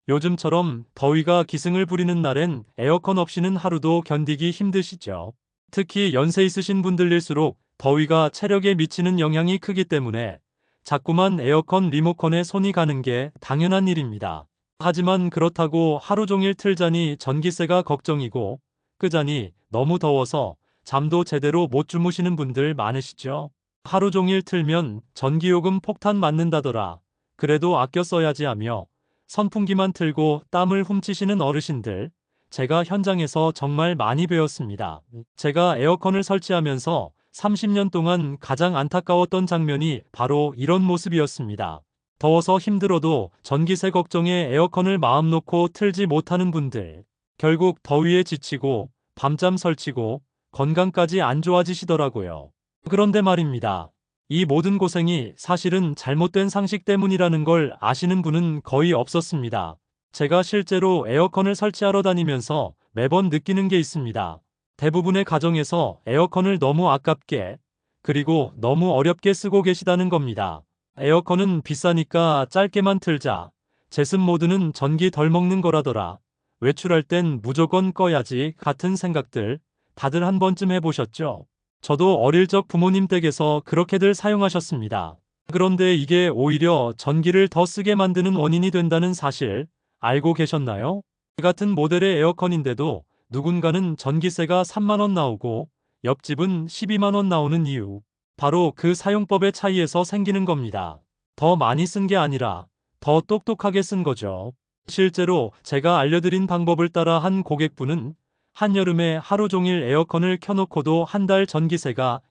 요즘처럼 더위가 기승을 부리는 날엔 에어컨 없이는 하루도 견디기 힘드시죠. 특히 연세 있으신 분들일수록 더위가 체력에 미치는 영향이 크기 때문에 자꾸만 에어컨 리모컨에 손이 가는 게 당연한 일입니다. 하지만 그렇다고 하루 종일 틀자니 전기세가 걱정이고 끄자니 너무 더워서 잠도 제대로 못 주무시는 분들 많으시죠. 하루 종일 틀면 전기요금 폭탄 맞는다더라. 그래도 아껴 써야지 하며 선풍기만 틀고 땀을 훔치시는 어르신들, 제가 현장에서 정말 많이 배웠습니다. 제가 에어컨을 설치하면서 30년 동안 가장 안타까웠던 장면이 바로 이런 모습이었습니다. 더워서 힘들어도 전기세 걱정에 에어컨을 마음 놓고 틀지 못하는 분들, 결국 더위에 지치고 밤잠 설치고 건강까지 안 좋아지시더라고요. 그런데 말입니다. 이 모든 고생이 사실은 잘못된 상식 때문이라는 걸 아시는 분은 거의 없었습니다. 제가 실제로 에어컨을 설치하러 다니면서 매번 느끼는 게 있습니다. 대부분의 가정에서 에어컨을 너무 아깝게, 그리고 너무 어렵게 쓰고 계시다는 겁니다. 에어컨은 비싸니까 짧게만 틀자. 제습 모드는 전기 덜 먹는 거라더라. 외출할 땐 무조건 꺼야지 같은 생각들 다들 한 번쯤 해보셨죠? 저도 어릴 적 부모님 댁에서 그렇게들 사용하셨습니다. 그런데 이게 오히려 전기를 더 쓰게 만드는 원인이 된다는 사실 알고 계셨나요? 같은 모델의 에어컨인데도 누군가는 전기세가 3만 원 나오고 옆집은 12만 원 나오는 이유. 바로 그 사용법의 차이에서 생기는 겁니다. 더 많이 쓴 게 아니라 더 똑똑하게 쓴 거죠. 실제로 제가 알려드린 방법을 따라 한 고객분은 한여름에 하루 종일 에어컨을 켜놓고도 한 달 전기세가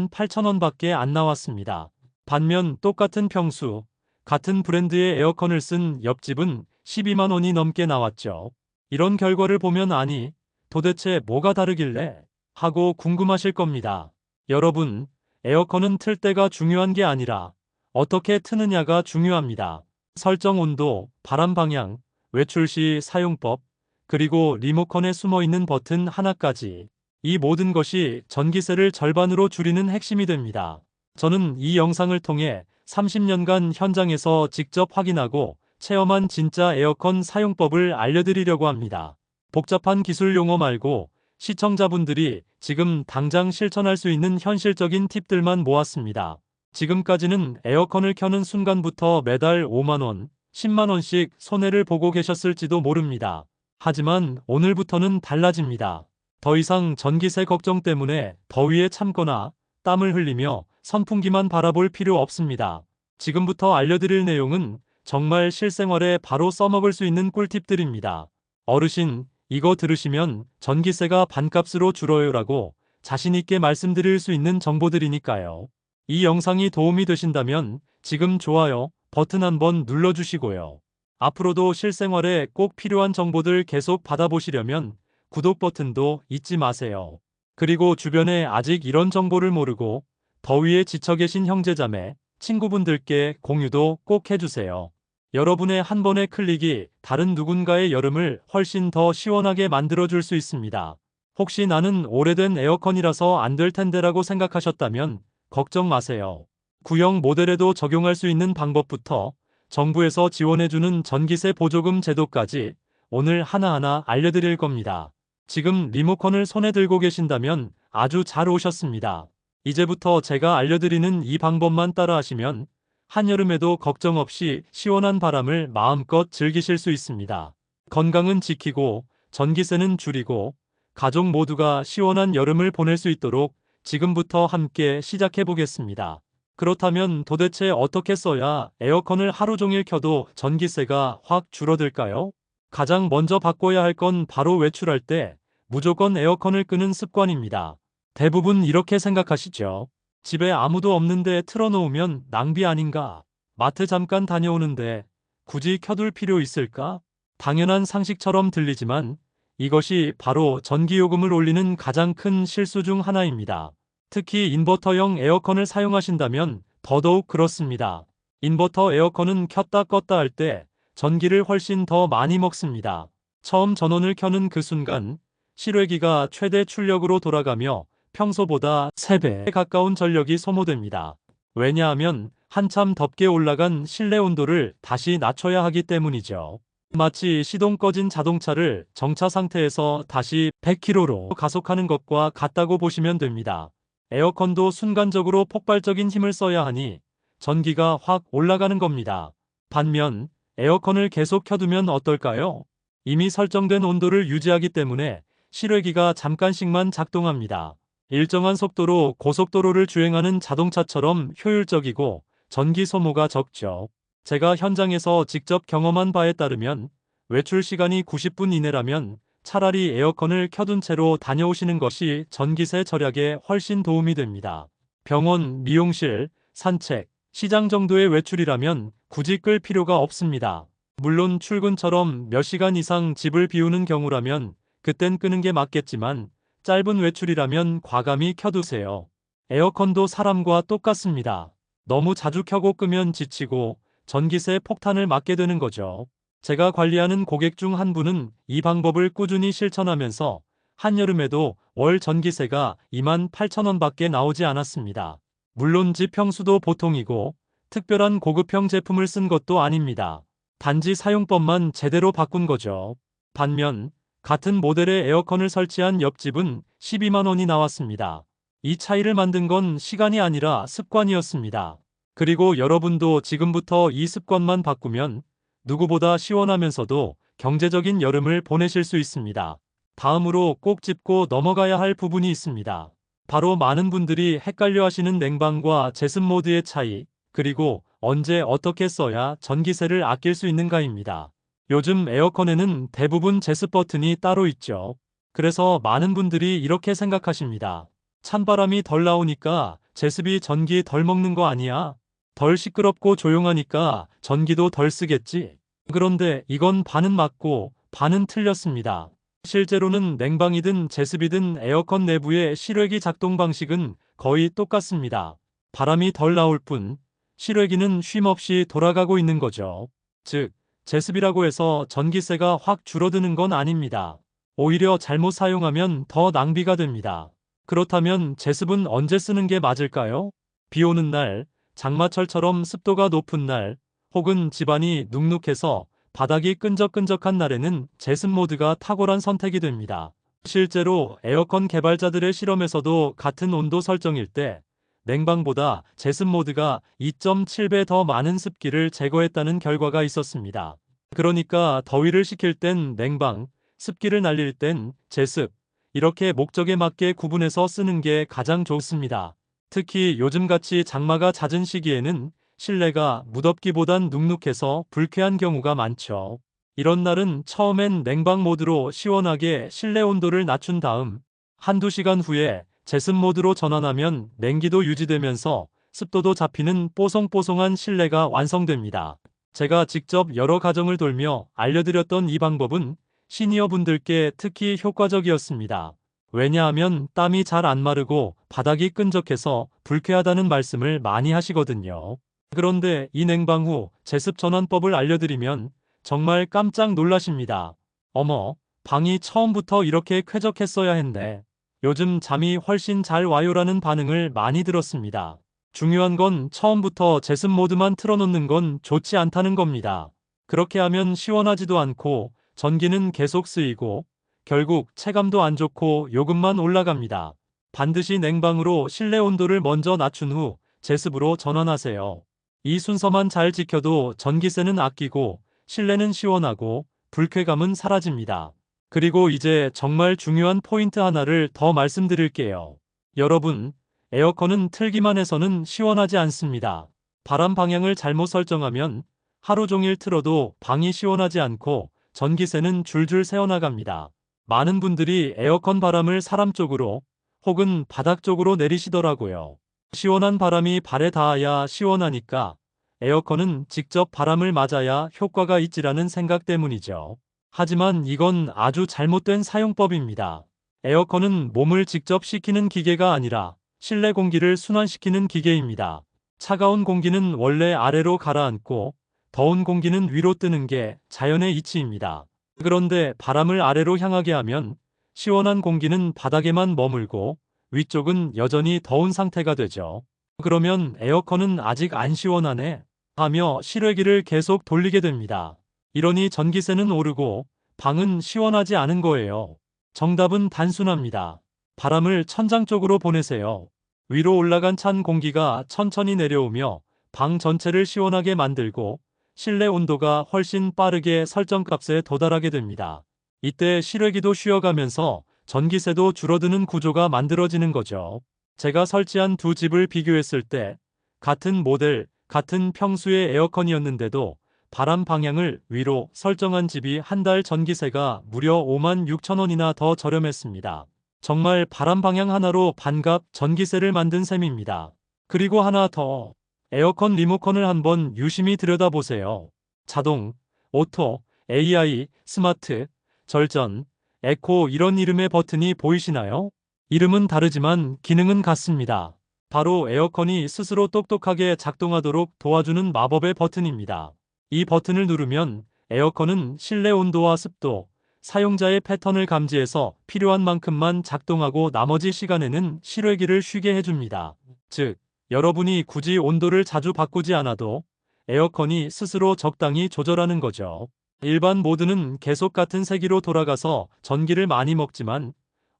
28,000원밖에 안 나왔습니다. 반면 똑같은 평수, 같은 브랜드의 에어컨을 쓴 옆집은 12만 원이 넘게 나왔죠. 이런 결과를 보면 아니, 도대체 뭐가 다르길래? 하고 궁금하실 겁니다. 여러분, 에어컨은 틀 때가 중요한 게 아니라 어떻게 트느냐가 중요합니다. 설정 온도, 바람 방향, 외출 시 사용법, 그리고 리모컨에 숨어있는 버튼 하나까지 이 모든 것이 전기세를 절반으로 줄이는 핵심이 됩니다. 저는 이 영상을 통해 30년간 현장에서 직접 확인하고 체험한 진짜 에어컨 사용법을 알려드리려고 합니다. 복잡한 기술 용어 말고 시청자분들이 지금 당장 실천할 수 있는 현실적인 팁들만 모았습니다. 지금까지는 에어컨을 켜는 순간부터 매달 5만 원, 10만 원씩 손해를 보고 계셨을지도 모릅니다. 하지만 오늘부터는 달라집니다. 더 이상 전기세 걱정 때문에 더위에 참거나 땀을 흘리며 선풍기만 바라볼 필요 없습니다. 지금부터 알려드릴 내용은 정말 실생활에 바로 써먹을 수 있는 꿀팁들입니다. 어르신, 이거 들으시면 전기세가 반값으로 줄어요라고 자신있게 말씀드릴 수 있는 정보들이니까요. 이 영상이 도움이 되신다면 지금 좋아요 버튼 한번 눌러주시고요. 앞으로도 실생활에 꼭 필요한 정보들 계속 받아보시려면 구독 버튼도 잊지 마세요. 그리고 주변에 아직 이런 정보를 모르고 더위에 지쳐 계신 형제자매, 친구분들께 공유도 꼭 해주세요. 여러분의 한 번의 클릭이 다른 누군가의 여름을 훨씬 더 시원하게 만들어줄 수 있습니다. 혹시 나는 오래된 에어컨이라서 안 될 텐데라고 생각하셨다면 걱정 마세요. 구형 모델에도 적용할 수 있는 방법부터 정부에서 지원해주는 전기세 보조금 제도까지 오늘 하나하나 알려드릴 겁니다. 지금 리모컨을 손에 들고 계신다면 아주 잘 오셨습니다. 이제부터 제가 알려드리는 이 방법만 따라하시면 한여름에도 걱정 없이 시원한 바람을 마음껏 즐기실 수 있습니다. 건강은 지키고 전기세는 줄이고 가족 모두가 시원한 여름을 보낼 수 있도록 지금부터 함께 시작해 보겠습니다. 그렇다면 도대체 어떻게 써야 에어컨을 하루 종일 켜도 전기세가 확 줄어들까요? 가장 먼저 바꿔야 할 건 바로 외출할 때 무조건 에어컨을 끄는 습관입니다. 대부분 이렇게 생각하시죠. 집에 아무도 없는데 틀어놓으면 낭비 아닌가? 마트 잠깐 다녀오는데 굳이 켜둘 필요 있을까? 당연한 상식처럼 들리지만 이것이 바로 전기요금을 올리는 가장 큰 실수 중 하나입니다. 특히 인버터형 에어컨을 사용하신다면 더더욱 그렇습니다. 인버터 에어컨은 켰다 껐다 할 때 전기를 훨씬 더 많이 먹습니다. 처음 전원을 켜는 그 순간 실외기가 최대 출력으로 돌아가며 평소보다 3배에 가까운 전력이 소모됩니다. 왜냐하면 한참 덥게 올라간 실내 온도를 다시 낮춰야 하기 때문이죠. 마치 시동 꺼진 자동차를 정차 상태에서 다시 100km로 가속하는 것과 같다고 보시면 됩니다. 에어컨도 순간적으로 폭발적인 힘을 써야 하니 전기가 확 올라가는 겁니다. 반면 에어컨을 계속 켜두면 어떨까요? 이미 설정된 온도를 유지하기 때문에 실외기가 잠깐씩만 작동합니다. 일정한 속도로 고속도로를 주행하는 자동차처럼 효율적이고 전기 소모가 적죠. 제가 현장에서 직접 경험한 바에 따르면 외출 시간이 90분 이내라면 차라리 에어컨을 켜둔 채로 다녀오시는 것이 전기세 절약에 훨씬 도움이 됩니다. 병원, 미용실, 산책, 시장 정도의 외출이라면 굳이 끌 필요가 없습니다. 물론 출근처럼 몇 시간 이상 집을 비우는 경우라면 그땐 끄는 게 맞겠지만 짧은 외출이라면 과감히 켜두세요. 에어컨도 사람과 똑같습니다. 너무 자주 켜고 끄면 지치고 전기세 폭탄을 맞게 되는 거죠. 제가 관리하는 고객 중 한 분은 이 방법을 꾸준히 실천하면서 한여름에도 월 전기세가 28,000원밖에 나오지 않았습니다. 물론 집 평수도 보통이고 특별한 고급형 제품을 쓴 것도 아닙니다. 단지 사용법만 제대로 바꾼 거죠. 반면 같은 모델의 에어컨을 설치한 옆집은 12만 원이 나왔습니다. 이 차이를 만든 건 시간이 아니라 습관이었습니다. 그리고 여러분도 지금부터 이 습관만 바꾸면 누구보다 시원하면서도 경제적인 여름을 보내실 수 있습니다. 다음으로 꼭 짚고 넘어가야 할 부분이 있습니다. 바로 많은 분들이 헷갈려 하시는 냉방과 제습 모드의 차이, 그리고 언제 어떻게 써야 전기세를 아낄 수 있는가입니다. 요즘 에어컨에는 대부분 제습 버튼이 따로 있죠. 그래서 많은 분들이 이렇게 생각하십니다. 찬바람이 덜 나오니까 제습이 전기 덜 먹는 거 아니야? 덜 시끄럽고 조용하니까 전기도 덜 쓰겠지? 그런데 이건 반은 맞고 반은 틀렸습니다. 실제로는 냉방이든 제습이든 에어컨 내부의 실외기 작동 방식은 거의 똑같습니다. 바람이 덜 나올 뿐 실외기는 쉼없이 돌아가고 있는 거죠. 즉, 제습이라고 해서 전기세가 확 줄어드는 건 아닙니다. 오히려 잘못 사용하면 더 낭비가 됩니다. 그렇다면 제습은 언제 쓰는 게 맞을까요? 비 오는 날, 장마철처럼 습도가 높은 날, 혹은 집안이 눅눅해서 바닥이 끈적끈적한 날에는 제습 모드가 탁월한 선택이 됩니다. 실제로 에어컨 개발자들의 실험에서도 같은 온도 설정일 때 냉방보다 제습 모드가 2.7배 더 많은 습기를 제거했다는 결과가 있었습니다. 그러니까 더위를 식힐 땐 냉방, 습기를 날릴 땐 제습, 이렇게 목적에 맞게 구분해서 쓰는 게 가장 좋습니다. 특히 요즘같이 장마가 잦은 시기에는 실내가 무덥기보단 눅눅해서 불쾌한 경우가 많죠. 이런 날은 처음엔 냉방 모드로 시원하게 실내 온도를 낮춘 다음 한두 시간 후에 제습 모드로 전환하면 냉기도 유지되면서 습도도 잡히는 뽀송뽀송한 실내가 완성됩니다. 제가 직접 여러 가정을 돌며 알려드렸던 이 방법은 시니어 분들께 특히 효과적이었습니다. 왜냐하면 땀이 잘 안 마르고 바닥이 끈적해서 불쾌하다는 말씀을 많이 하시거든요. 그런데 이 냉방 후 제습 전환법을 알려드리면 정말 깜짝 놀라십니다. 어머, 방이 처음부터 이렇게 쾌적했어야 했네. 요즘 잠이 훨씬 잘 와요라는 반응을 많이 들었습니다. 중요한 건 처음부터 제습 모드만 틀어놓는 건 좋지 않다는 겁니다. 그렇게 하면 시원하지도 않고 전기는 계속 쓰이고 결국 체감도 안 좋고 요금만 올라갑니다. 반드시 냉방으로 실내 온도를 먼저 낮춘 후 제습으로 전환하세요. 이 순서만 잘 지켜도 전기세는 아끼고 실내는 시원하고 불쾌감은 사라집니다. 그리고 이제 정말 중요한 포인트 하나를 더 말씀드릴게요. 여러분, 에어컨은 틀기만 해서는 시원하지 않습니다. 바람 방향을 잘못 설정하면 하루 종일 틀어도 방이 시원하지 않고 전기세는 줄줄 새어나갑니다. 많은 분들이 에어컨 바람을 사람 쪽으로 혹은 바닥 쪽으로 내리시더라고요. 시원한 바람이 발에 닿아야 시원하니까 에어컨은 직접 바람을 맞아야 효과가 있지라는 생각 때문이죠. 하지만 이건 아주 잘못된 사용법입니다. 에어컨은 몸을 직접 식히는 기계가 아니라 실내 공기를 순환시키는 기계입니다. 차가운 공기는 원래 아래로 가라앉고 더운 공기는 위로 뜨는 게 자연의 이치입니다. 그런데 바람을 아래로 향하게 하면 시원한 공기는 바닥에만 머물고 위쪽은 여전히 더운 상태가 되죠. 그러면 에어컨은 아직 안 시원하네 하며 실외기를 계속 돌리게 됩니다. 이러니 전기세는 오르고 방은 시원하지 않은 거예요. 정답은 단순합니다. 바람을 천장 쪽으로 보내세요. 위로 올라간 찬 공기가 천천히 내려오며 방 전체를 시원하게 만들고 실내 온도가 훨씬 빠르게 설정값에 도달하게 됩니다. 이때 실외기도 쉬어가면서 전기세도 줄어드는 구조가 만들어지는 거죠. 제가 설치한 두 집을 비교했을 때 같은 모델, 같은 평수의 에어컨이었는데도 바람 방향을 위로 설정한 집이 한 달 전기세가 무려 5만 6천 원이나 더 저렴했습니다. 정말 바람 방향 하나로 반값 전기세를 만든 셈입니다. 그리고 하나 더. 에어컨 리모컨을 한번 유심히 들여다보세요. 자동, 오토, AI, 스마트, 절전, 에코 이런 이름의 버튼이 보이시나요? 이름은 다르지만 기능은 같습니다. 바로 에어컨이 스스로 똑똑하게 작동하도록 도와주는 마법의 버튼입니다. 이 버튼을 누르면 에어컨은 실내 온도와 습도, 사용자의 패턴을 감지해서 필요한 만큼만 작동하고 나머지 시간에는 실외기를 쉬게 해줍니다. 즉, 여러분이 굳이 온도를 자주 바꾸지 않아도 에어컨이 스스로 적당히 조절하는 거죠. 일반 모드는 계속 같은 세기로 돌아가서 전기를 많이 먹지만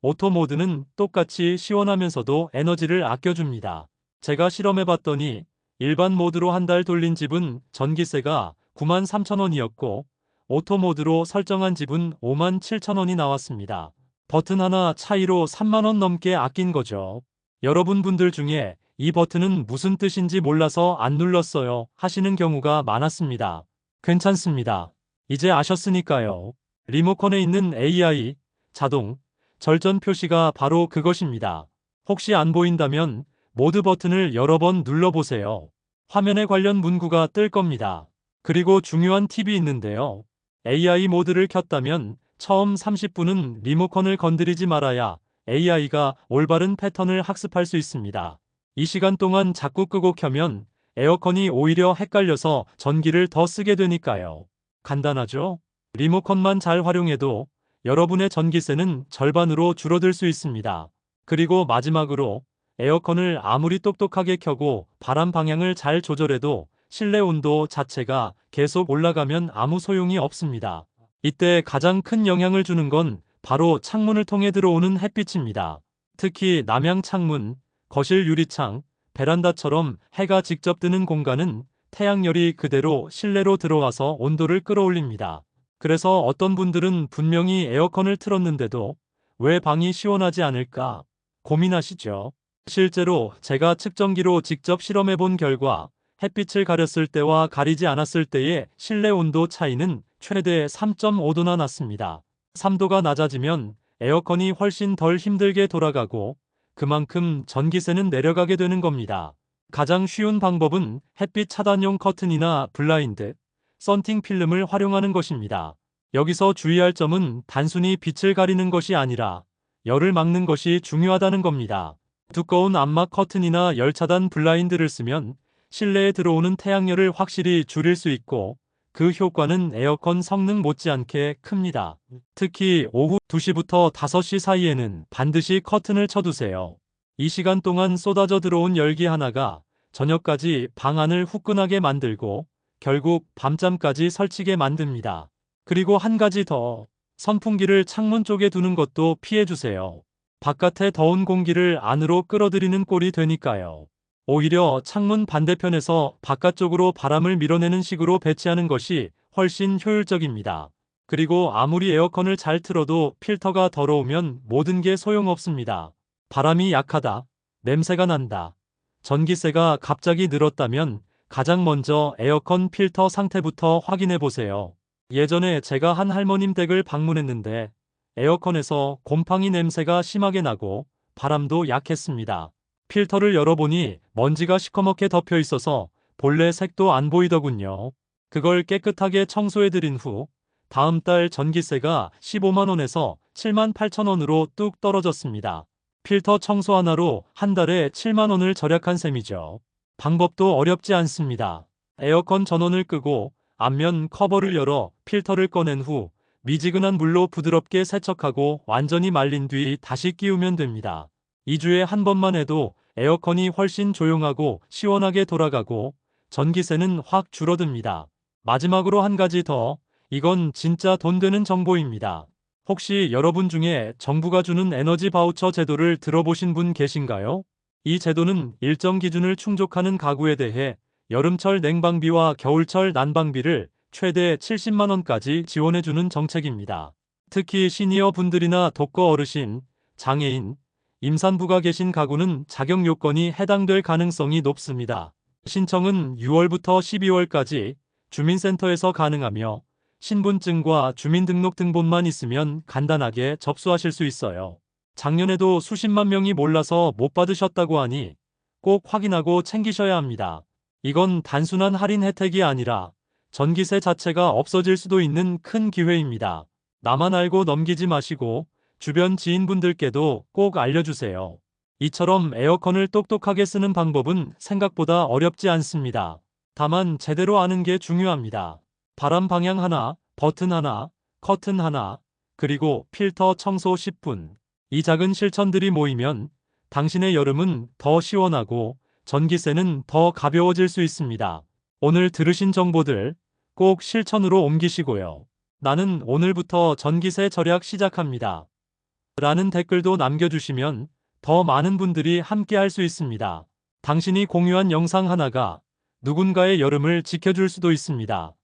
오토 모드는 똑같이 시원하면서도 에너지를 아껴줍니다. 제가 실험해봤더니 일반 모드로 한 달 돌린 집은 전기세가 9만 3천 원이었고 오토 모드로 설정한 집은 5만 7천 원이 나왔습니다. 버튼 하나 차이로 3만 원 넘게 아낀 거죠. 여러분 분들 중에 이 버튼은 무슨 뜻인지 몰라서 안 눌렀어요 하시는 경우가 많았습니다. 괜찮습니다. 이제 아셨으니까요. 리모컨에 있는 AI, 자동, 절전 표시가 바로 그것입니다. 혹시 안 보인다면 모드 버튼을 여러 번 눌러보세요. 화면에 관련 문구가 뜰 겁니다. 그리고 중요한 팁이 있는데요. AI 모드를 켰다면 처음 30분은 리모컨을 건드리지 말아야 AI가 올바른 패턴을 학습할 수 있습니다. 이 시간 동안 자꾸 끄고 켜면 에어컨이 오히려 헷갈려서 전기를 더 쓰게 되니까요. 간단하죠? 리모컨만 잘 활용해도 여러분의 전기세는 절반으로 줄어들 수 있습니다. 그리고 마지막으로 에어컨을 아무리 똑똑하게 켜고 바람 방향을 잘 조절해도 실내 온도 자체가 계속 올라가면 아무 소용이 없습니다. 이때 가장 큰 영향을 주는 건 바로 창문을 통해 들어오는 햇빛입니다. 특히 남향 창문, 거실 유리창, 베란다처럼 해가 직접 뜨는 공간은 태양열이 그대로 실내로 들어와서 온도를 끌어올립니다. 그래서 어떤 분들은 분명히 에어컨을 틀었는데도 왜 방이 시원하지 않을까 고민하시죠. 실제로 제가 측정기로 직접 실험해 본 결과 햇빛을 가렸을 때와 가리지 않았을 때의 실내 온도 차이는 최대 3.5도나 났습니다. 3도가 낮아지면 에어컨이 훨씬 덜 힘들게 돌아가고 그만큼 전기세는 내려가게 되는 겁니다. 가장 쉬운 방법은 햇빛 차단용 커튼이나 블라인드, 썬팅 필름을 활용하는 것입니다. 여기서 주의할 점은 단순히 빛을 가리는 것이 아니라 열을 막는 것이 중요하다는 겁니다. 두꺼운 암막 커튼이나 열 차단 블라인드를 쓰면 실내에 들어오는 태양열을 확실히 줄일 수 있고 그 효과는 에어컨 성능 못지않게 큽니다. 특히 오후 2시부터 5시 사이에는 반드시 커튼을 쳐두세요. 이 시간 동안 쏟아져 들어온 열기 하나가 저녁까지 방 안을 후끈하게 만들고 결국 밤잠까지 설치게 만듭니다. 그리고 한 가지 더, 선풍기를 창문 쪽에 두는 것도 피해주세요. 바깥의 더운 공기를 안으로 끌어들이는 꼴이 되니까요. 오히려 창문 반대편에서 바깥쪽으로 바람을 밀어내는 식으로 배치하는 것이 훨씬 효율적입니다. 그리고 아무리 에어컨을 잘 틀어도 필터가 더러우면 모든 게 소용없습니다. 바람이 약하다, 냄새가 난다, 전기세가 갑자기 늘었다면 가장 먼저 에어컨 필터 상태부터 확인해 보세요. 예전에 제가 한 할머님 댁을 방문했는데 에어컨에서 곰팡이 냄새가 심하게 나고 바람도 약했습니다. 필터를 열어보니 먼지가 시커멓게 덮여 있어서 본래 색도 안 보이더군요. 그걸 깨끗하게 청소해드린 후 다음 달 전기세가 15만 원에서 7만 8천 원으로 뚝 떨어졌습니다. 필터 청소 하나로 한 달에 7만 원을 절약한 셈이죠. 방법도 어렵지 않습니다. 에어컨 전원을 끄고 앞면 커버를 열어 필터를 꺼낸 후 미지근한 물로 부드럽게 세척하고 완전히 말린 뒤 다시 끼우면 됩니다. 2주에 한 번만 해도 에어컨이 훨씬 조용하고 시원하게 돌아가고 전기세는 확 줄어듭니다. 마지막으로 한 가지 더, 이건 진짜 돈 되는 정보입니다. 혹시 여러분 중에 정부가 주는 에너지 바우처 제도를 들어보신 분 계신가요? 이 제도는 일정 기준을 충족하는 가구에 대해 여름철 냉방비와 겨울철 난방비를 최대 70만 원까지 지원해주는 정책입니다. 특히 시니어 분들이나 독거 어르신, 장애인, 임산부가 계신 가구는 자격 요건이 해당될 가능성이 높습니다. 신청은 6월부터 12월까지 주민센터에서 가능하며 신분증과 주민등록등본만 있으면 간단하게 접수하실 수 있어요. 작년에도 수십만 명이 몰라서 못 받으셨다고 하니 꼭 확인하고 챙기셔야 합니다. 이건 단순한 할인 혜택이 아니라 전기세 자체가 없어질 수도 있는 큰 기회입니다. 나만 알고 넘기지 마시고 주변 지인분들께도 꼭 알려주세요. 이처럼 에어컨을 똑똑하게 쓰는 방법은 생각보다 어렵지 않습니다. 다만 제대로 아는 게 중요합니다. 바람 방향 하나, 버튼 하나, 커튼 하나, 그리고 필터 청소 10분. 이 작은 실천들이 모이면 당신의 여름은 더 시원하고 전기세는 더 가벼워질 수 있습니다. 오늘 들으신 정보들 꼭 실천으로 옮기시고요. 나는 오늘부터 전기세 절약 시작합니다. 라는 댓글도 남겨주시면 더 많은 분들이 함께 할 수 있습니다. 당신이 공유한 영상 하나가 누군가의 여름을 지켜줄 수도 있습니다.